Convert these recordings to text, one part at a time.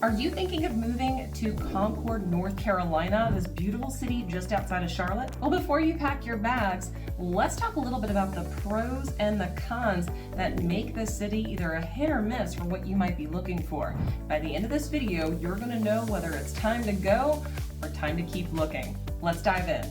Are you thinking of moving to Concord, North Carolina, this beautiful city just outside of Charlotte? Well, before you pack your bags, let's talk a little bit about the pros and the cons that make this city either a hit or miss for what you might be looking for. By the end of this video, you're going to know whether it's time to go or time to keep looking. Let's dive in.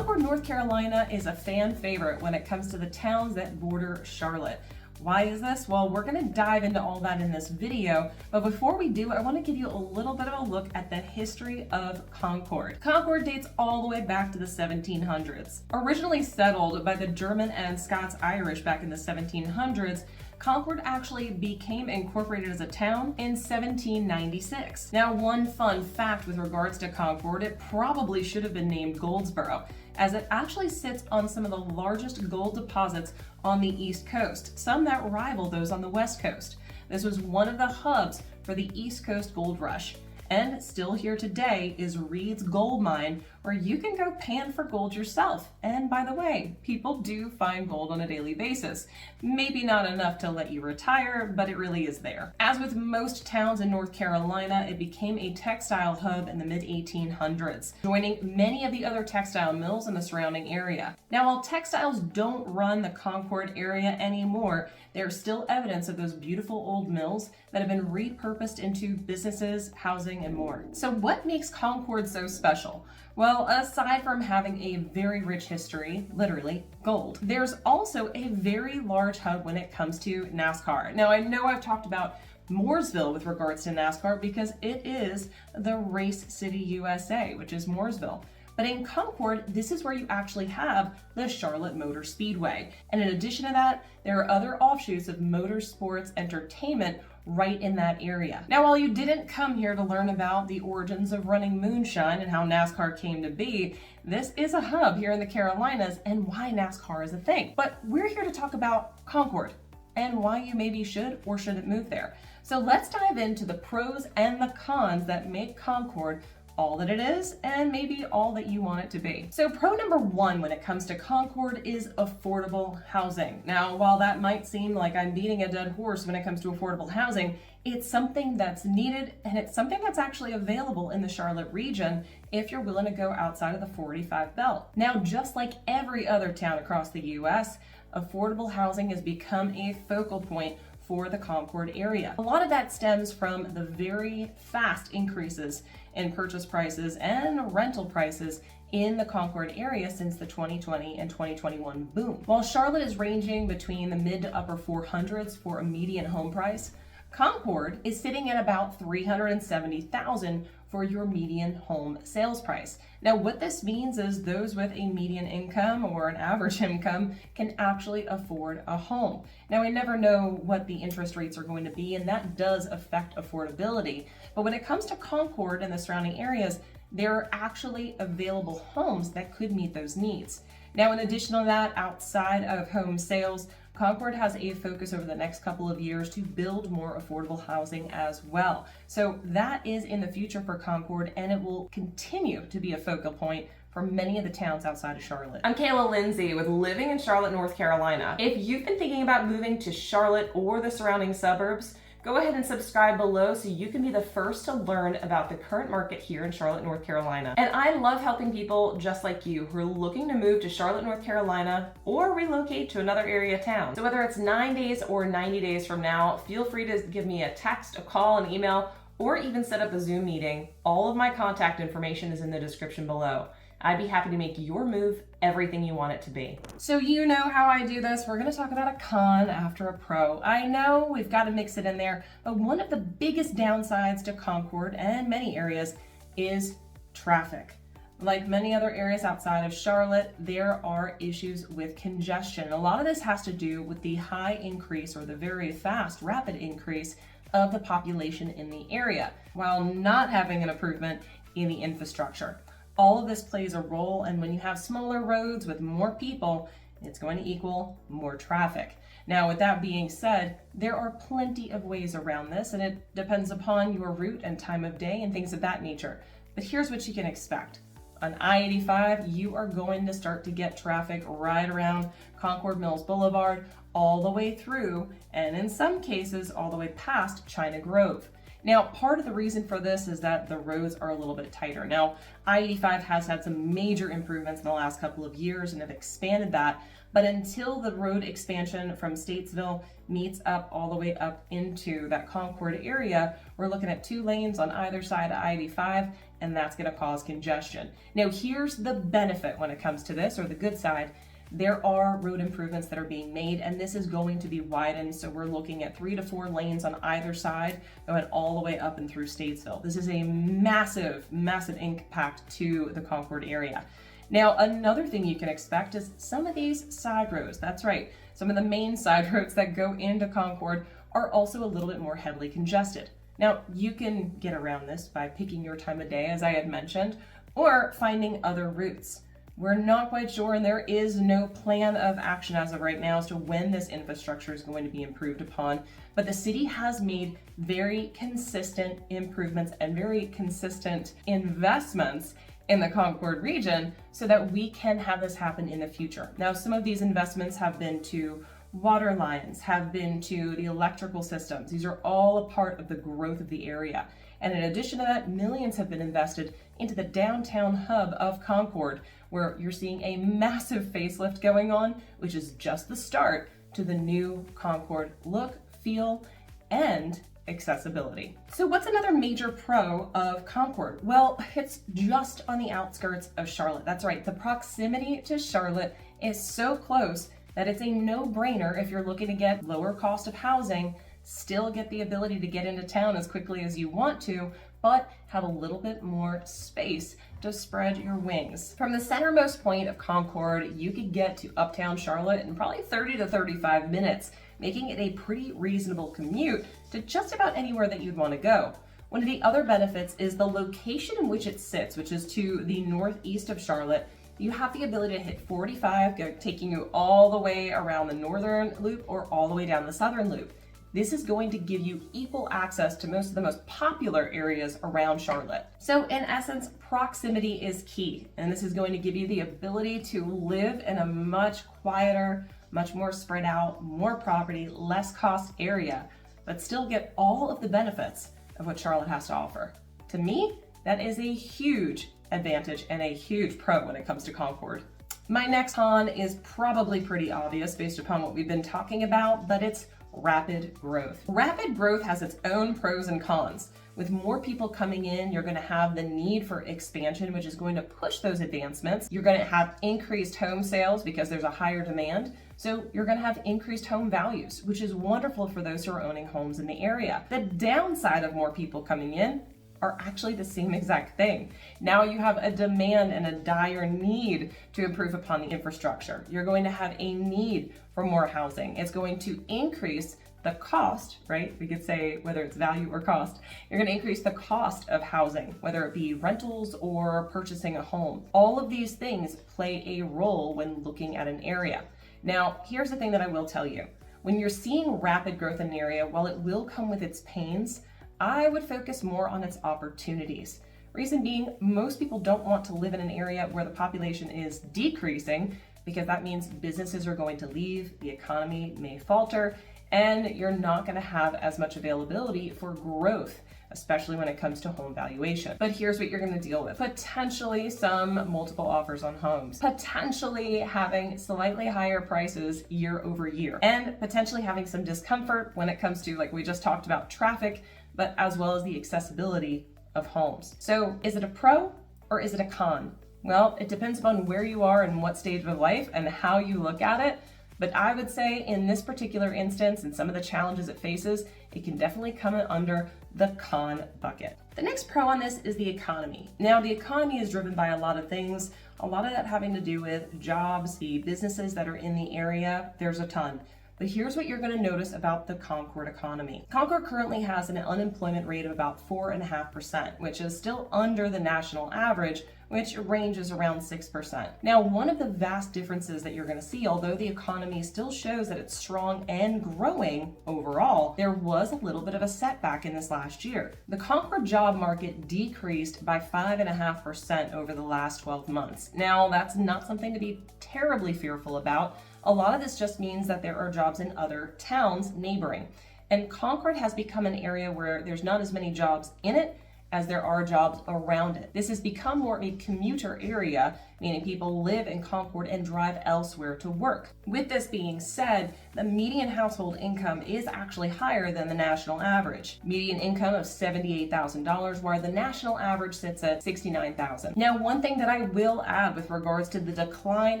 North Carolina is a fan favorite when it comes to the towns that border Charlotte. Why is this? Well, we're going to dive into all that in this video, but before we do, I want to give you a little bit of a look at the history of Concord. Concord dates all the way back to the 1700s. Originally settled by the German and Scots-Irish back in the 1700s, Concord actually became incorporated as a town in 1796. Now, one fun fact with regards to Concord, it probably should have been named Goldsboro, as it actually sits on some of the largest gold deposits on the East Coast, some that rival those on the West Coast. This was one of the hubs for the East Coast gold rush. And still here today is Reed's Gold Mine, where you can go pan for gold yourself. And by the way, people do find gold on a daily basis. Maybe not enough to let you retire, but it really is there. As with most towns in North Carolina, it became a textile hub in the mid-1800s, joining many of the other textile mills in the surrounding area. Now, while textiles don't run the Concord area anymore, there's still evidence of those beautiful old mills that have been repurposed into businesses, housing, and more. So what makes Concord so special? Well, aside from having a very rich history, literally gold, there's also a very large hub when it comes to NASCAR. Now, I know I've talked about Mooresville with regards to NASCAR because it is the Race City, USA, which is Mooresville. But in Concord, this is where you actually have the Charlotte Motor Speedway. And in addition to that, there are other offshoots of motorsports entertainment right in that area. Now, while you didn't come here to learn about the origins of running moonshine and how NASCAR came to be, this is a hub here in the Carolinas and why NASCAR is a thing. But we're here to talk about Concord and why you maybe should or shouldn't move there. So let's dive into the pros and the cons that make Concord all that it is and maybe all that you want it to be. So pro number one when it comes to Concord is affordable housing. Now, while that might seem like I'm beating a dead horse when it comes to affordable housing, it's something that's needed and it's something that's actually available in the Charlotte region if you're willing to go outside of the 485 belt. Now, just like every other town across the US, affordable housing has become a focal point for the Concord area. A lot of that stems from the very fast increases in purchase prices and rental prices in the Concord area since the 2020 and 2021 boom. While Charlotte is ranging between the mid to upper 400s for a median home price, Concord is sitting at about $370,000 for your median home sales price. Now, what this means is those with a median income or an average income can actually afford a home. Now, we never know what the interest rates are going to be, and that does affect affordability. But when it comes to Concord and the surrounding areas, there are actually available homes that could meet those needs. Now, in addition to that, outside of home sales, Concord has a focus over the next couple of years to build more affordable housing as well. So that is in the future for Concord, and it will continue to be a focal point for many of the towns outside of Charlotte. I'm 𝗖𝗀 Lindsay with Living in Charlotte, North Carolina. If you've been thinking about moving to Charlotte or the surrounding suburbs, go ahead and subscribe below so you can be the first to learn about the current market here in Charlotte, North Carolina. And I love helping people just like you who are looking to move to Charlotte, North Carolina or relocate to another area town. So whether it's 9 days or 90 days from now, feel free to give me a text, a call, an email, or even set up a Zoom meeting. All of my contact information is in the description below. I'd be happy to make your move everything you want it to be. So you know how I do this. We're going to talk about a con after a pro. I know we've got to mix it in there, but one of the biggest downsides to Concord and many areas is traffic. Like many other areas outside of Charlotte, there are issues with congestion. A lot of this has to do with the high increase or the very fast, rapid increase of the population in the area, while not having an improvement in the infrastructure. All of this plays a role, and when you have smaller roads with more people, it's going to equal more traffic. Now, with that being said, there are plenty of ways around this, and it depends upon your route and time of day and things of that nature. But here's what you can expect. on I-85, you are going to start to get traffic right around Concord Mills Boulevard, all the way through, and in some cases, all the way past China Grove. Now, part of the reason for this is that the roads are a little bit tighter. Now, I-85 has had some major improvements in the last couple of years and have expanded that, but until the road expansion from Statesville meets up all the way up into that Concord area, we're looking at 2 lanes on either side of I-85, and that's going to cause congestion. Now, here's the benefit when it comes to this, or the good side. There are road improvements that are being made, and this is going to be widened. So we're looking at 3 to 4 lanes on either side, going all the way up and through Statesville. This is a massive, massive impact to the Concord area. Now, another thing you can expect is some of these side roads. That's right. Some of the main side roads that go into Concord are also a little bit more heavily congested. Now, you can get around this by picking your time of day, as I had mentioned, or finding other routes. We're not quite sure, and there is no plan of action as of right now as to when this infrastructure is going to be improved upon, but the city has made very consistent improvements and very consistent investments in the Concord region so that we can have this happen in the future. Now, some of these investments have been to water lines, have been to the electrical systems. These are all a part of the growth of the area. And in addition to that, millions have been invested into the downtown hub of Concord, where you're seeing a massive facelift going on, which is just the start to the new Concord look, feel, and accessibility. So what's another major pro of Concord? Well, it's just on the outskirts of Charlotte. That's right, the proximity to Charlotte is so close that it's a no-brainer if you're looking to get lower cost of housing, still get the ability to get into town as quickly as you want to, but have a little bit more space to spread your wings. From the centermost point of Concord, you could get to Uptown Charlotte in probably 30 to 35 minutes, making it a pretty reasonable commute to just about anywhere that you'd want to go. One of the other benefits is the location in which it sits, which is to the northeast of Charlotte. You have the ability to hit 45, taking you all the way around the northern loop or all the way down the southern loop. This is going to give you equal access to most of the most popular areas around Charlotte. So in essence, proximity is key, and this is going to give you the ability to live in a much quieter, much more spread out, more property, less cost area, but still get all of the benefits of what Charlotte has to offer. To me, that is a huge advantage and a huge pro when it comes to Concord. My next con is probably pretty obvious based upon what we've been talking about, but it's rapid growth. Rapid growth has its own pros and cons. With more people coming in, you're going to have the need for expansion, which is going to push those advancements. You're going to have increased home sales because there's a higher demand. So you're going to have increased home values, which is wonderful for those who are owning homes in the area. The downside of more people coming in are actually the same exact thing. Now you have a demand and a dire need to improve upon the infrastructure. You're going to have a need for more housing. It's going to increase the cost, right? We could say whether it's value or cost. You're going to increase the cost of housing, whether it be rentals or purchasing a home. All of these things play a role when looking at an area. Now, here's the thing that I will tell you. When you're seeing rapid growth in an area, while it will come with its pains, I would focus more on its opportunities. Reason being, most people don't want to live in an area where the population is decreasing, because that means businesses are going to leave, the economy may falter, and you're not going to have as much availability for growth, especially when it comes to home valuation. But here's what you're going to deal with. Potentially some multiple offers on homes, potentially having slightly higher prices year over year, and potentially having some discomfort when it comes to, like we just talked about, traffic, but as well as the accessibility of homes. So is it a pro or is it a con? Well, it depends upon where you are and what stage of life and how you look at it. But I would say in this particular instance and some of the challenges it faces, it can definitely come under the con bucket. The next pro on this is the economy. Now, the economy is driven by a lot of things, a lot of that having to do with jobs, the businesses that are in the area. There's a ton. But here's what you're going to notice about the Concord economy. Concord currently has an unemployment rate of about 4.5%, which is still under the national average, which ranges around 6%. Now, one of the vast differences that you're going to see, although the economy still shows that it's strong and growing overall, there was a little bit of a setback in this last year. The Concord job market decreased by 5.5% over the last 12 months. Now, that's not something to be terribly fearful about. A lot of this just means that there are jobs in other towns neighboring. And Concord has become an area where there's not as many jobs in it as there are jobs around it. This has become more a commuter area, meaning people live in Concord and drive elsewhere to work. With this being said, the median household income is actually higher than the national average. Median income of $78,000, while the national average sits at $69,000. Now, one thing that I will add with regards to the decline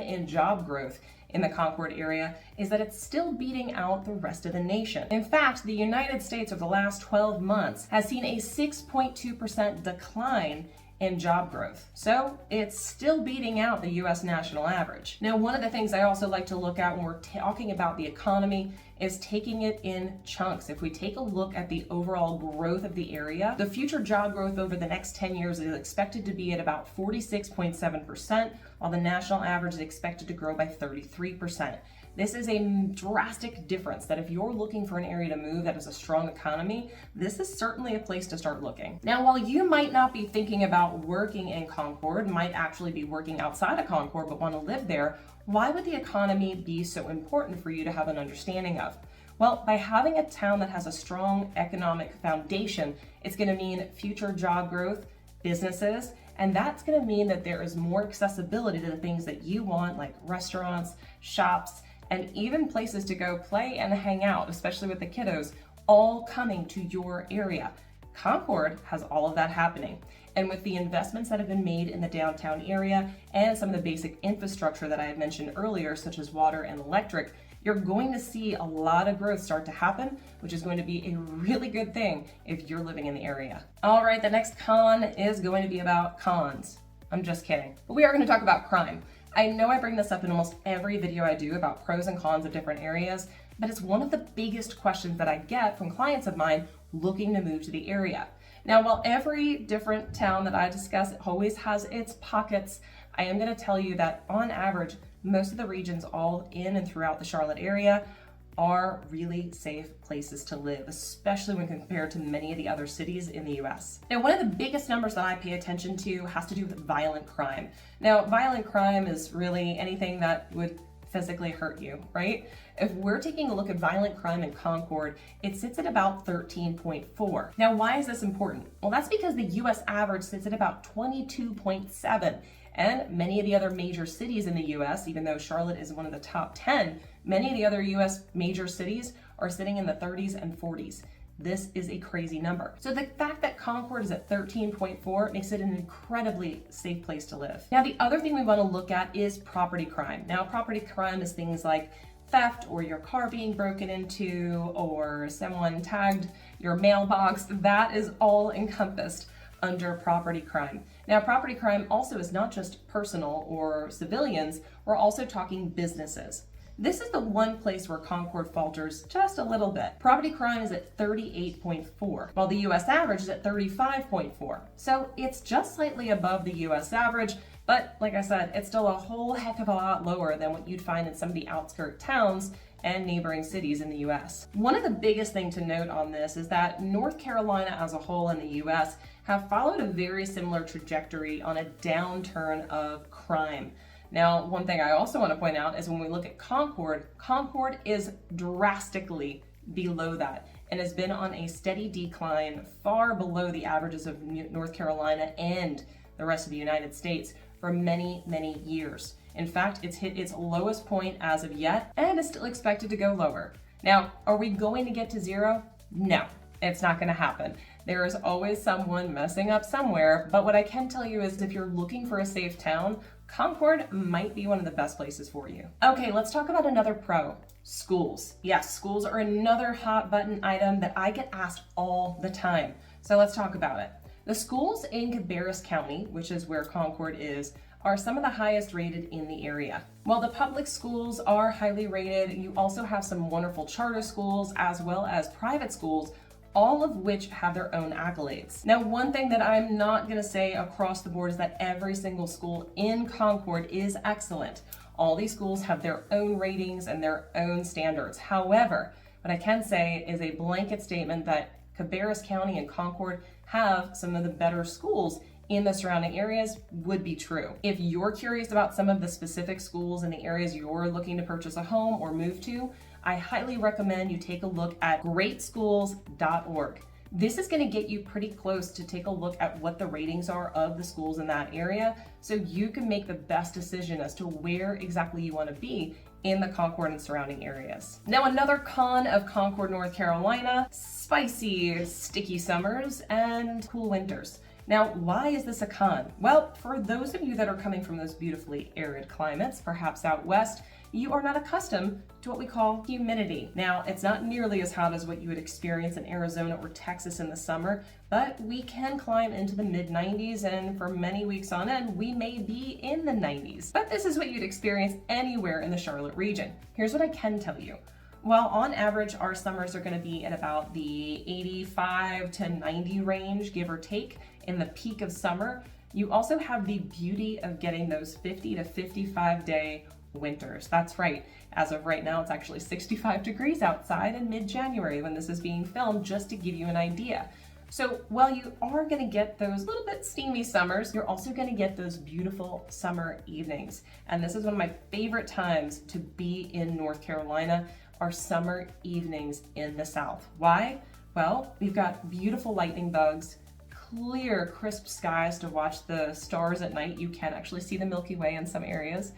in job growth in the Concord area is that it's still beating out the rest of the nation. In fact, the United States over the last 12 months has seen a 6.2% decline in job growth. So it's still beating out the US national average. Now, one of the things I also like to look at when we're talking about the economy is taking it in chunks. If we take a look at the overall growth of the area, the future job growth over the next 10 years is expected to be at about 46.7%, while the national average is expected to grow by 33%. This is a drastic difference that if you're looking for an area to move that has a strong economy, this is certainly a place to start looking. Now, while you might not be thinking about working in Concord, might actually be working outside of Concord but want to live there, why would the economy be so important for you to have an understanding of? Well, by having a town that has a strong economic foundation, it's going to mean future job growth, businesses, and that's going to mean that there is more accessibility to the things that you want, like restaurants, shops, and even places to go play and hang out, especially with the kiddos, all coming to your area. Concord has all of that happening. And with the investments that have been made in the downtown area and some of the basic infrastructure that I had mentioned earlier, such as water and electric, you're going to see a lot of growth start to happen, which is going to be a really good thing if you're living in the area. All right, the next con is going to be about cons. I'm just kidding. But we are going to talk about crime. I know I bring this up in almost every video I do about pros and cons of different areas, but it's one of the biggest questions that I get from clients of mine looking to move to the area. Now, while every different town that I discuss always has its pockets, I am going to tell you that on average, most of the regions all in and throughout the Charlotte area are really safe places to live, especially when compared to many of the other cities in the US. Now, one of the biggest numbers that I pay attention to has to do with violent crime. Now, violent crime is really anything that would physically hurt you, right? If we're taking a look at violent crime in Concord, it sits at about 13.4. Now, why is this important? Well, that's because the US average sits at about 22.7. And many of the other major cities in the US, even though Charlotte is one of the top 10, many of the other US major cities are sitting in the 30s and 40s. This is a crazy number. So the fact that Concord is at 13.4 makes it an incredibly safe place to live. Now, the other thing we want to look at is property crime. Now, property crime is things like theft or your car being broken into or someone tagged your mailbox. That is all encompassed under property crime. Now, property crime also is not just personal or civilians, we're also talking businesses. This is the one place where Concord falters just a little bit. Property crime is at 38.4, while the US average is at 35.4. So it's just slightly above the US average, but like I said, it's still a whole heck of a lot lower than what you'd find in some of the outskirt towns and neighboring cities in the US. One of the biggest things to note on this is that North Carolina as a whole in the US have followed a very similar trajectory on a downturn of crime. Now, one thing I also want to point out is when we look at Concord, Concord is drastically below that and has been on a steady decline far below the averages of North Carolina and the rest of the United States for many, many years. In fact, it's hit its lowest point as of yet and is still expected to go lower. Now, are we going to get to zero? No, it's not going to happen. There is always someone messing up somewhere, but what I can tell you is if you're looking for a safe town, Concord might be one of the best places for you. Okay, let's talk about another pro, schools. Yes, schools are another hot button item that I get asked all the time. So let's talk about it. The schools in Cabarrus County, which is where Concord is, are some of the highest rated in the area. While the public schools are highly rated, you also have some wonderful charter schools as well as private schools, all of which have their own accolades. Now, one thing that I'm not gonna say across the board is that every single school in Concord is excellent. All these schools have their own ratings and their own standards. However, what I can say is a blanket statement that Cabarrus County and Concord have some of the better schools in the surrounding areas would be true. If you're curious about some of the specific schools in the areas you're looking to purchase a home or move to, I highly recommend you take a look at greatschools.org. This is going to get you pretty close to take a look at what the ratings are of the schools in that area, so you can make the best decision as to where exactly you want to be in the Concord and surrounding areas. Now, another con of Concord, North Carolina: spicy, sticky summers and cool winters. Now, why is this a con? Well, for those of you that are coming from those beautifully arid climates, perhaps out west, you are not accustomed to what we call humidity. Now, it's not nearly as hot as what you would experience in Arizona or Texas in the summer, but we can climb into the mid-90s, and for many weeks on end, we may be in the 90s. But this is what you'd experience anywhere in the Charlotte region. Here's what I can tell you. While on average, our summers are going to be at about the 85 to 90 range, give or take, in the peak of summer, you also have the beauty of getting those 50 to 55 day winters. That's right. As of right now, it's actually 65 degrees outside in mid-January when this is being filmed, just to give you an idea. So while you are going to get those little bit steamy summers, you're also going to get those beautiful summer evenings. And this is one of my favorite times to be in North Carolina, our summer evenings in the South. Why? Well, we've got beautiful lightning bugs, clear, crisp skies to watch the stars at night. You can actually see the Milky Way in some areas.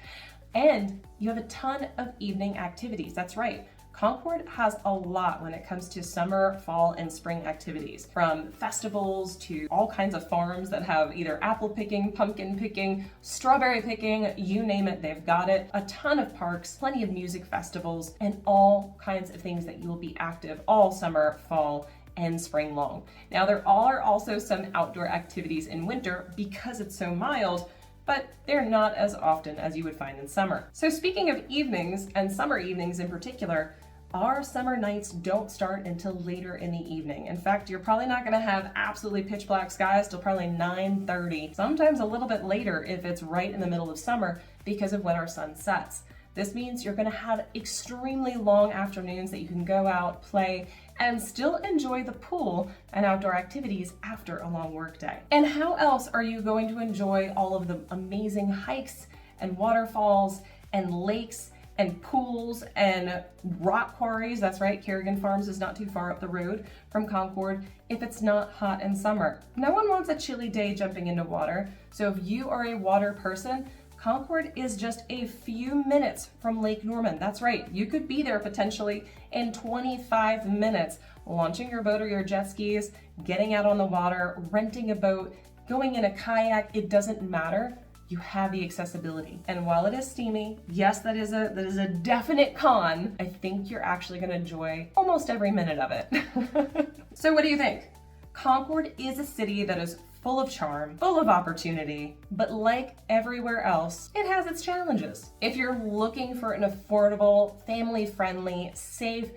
And you have a ton of evening activities. That's right. Concord has a lot when it comes to summer, fall, and spring activities, from festivals to all kinds of farms that have either apple picking, pumpkin picking, strawberry picking, you name it, they've got it. A ton of parks, plenty of music festivals, and all kinds of things that you will be active all summer, fall, and spring long. Now, there are also some outdoor activities in winter because it's so mild, but they're not as often as you would find in summer. So speaking of evenings, and summer evenings in particular, our summer nights don't start until later in the evening. In fact, you're probably not gonna have absolutely pitch black skies till probably 9:30, sometimes a little bit later if it's right in the middle of summer because of when our sun sets. This means you're gonna have extremely long afternoons that you can go out, play, and still enjoy the pool and outdoor activities after a long work day. And how else are you going to enjoy all of the amazing hikes and waterfalls and lakes and pools and rock quarries? That's right, Kerrigan Farms is not too far up the road from Concord, if it's not hot in summer. No one wants a chilly day jumping into water, so if you are a water person, Concord is just a few minutes from Lake Norman. That's right, you could be there potentially in 25 minutes, launching your boat or your jet skis, getting out on the water, renting a boat, going in a kayak, it doesn't matter. You have the accessibility. And while it is steamy, yes, that is a definite con, I think you're actually gonna enjoy almost every minute of it. So what do you think? Concord is a city that is full of charm, full of opportunity, but like everywhere else, it has its challenges. If you're looking for an affordable, family-friendly, safe,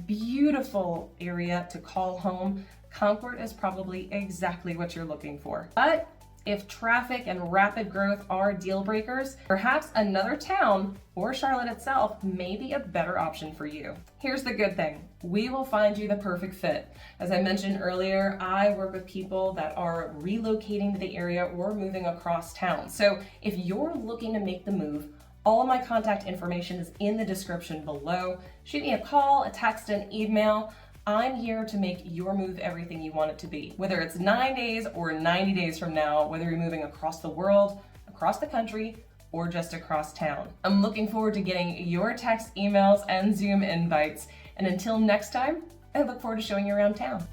beautiful area to call home, Concord is probably exactly what you're looking for. But if traffic and rapid growth are deal breakers, perhaps another town or Charlotte itself may be a better option for you. Here's the good thing. We will find you the perfect fit. As I mentioned earlier, I work with people that are relocating to the area or moving across town. So if you're looking to make the move, all of my contact information is in the description below. Shoot me a call, a text, an email. I'm here to make your move everything you want it to be. Whether it's 9 days or 90 days from now, whether you're moving across the world, across the country, or just across town. I'm looking forward to getting your text, emails, and Zoom invites. And until next time, I look forward to showing you around town.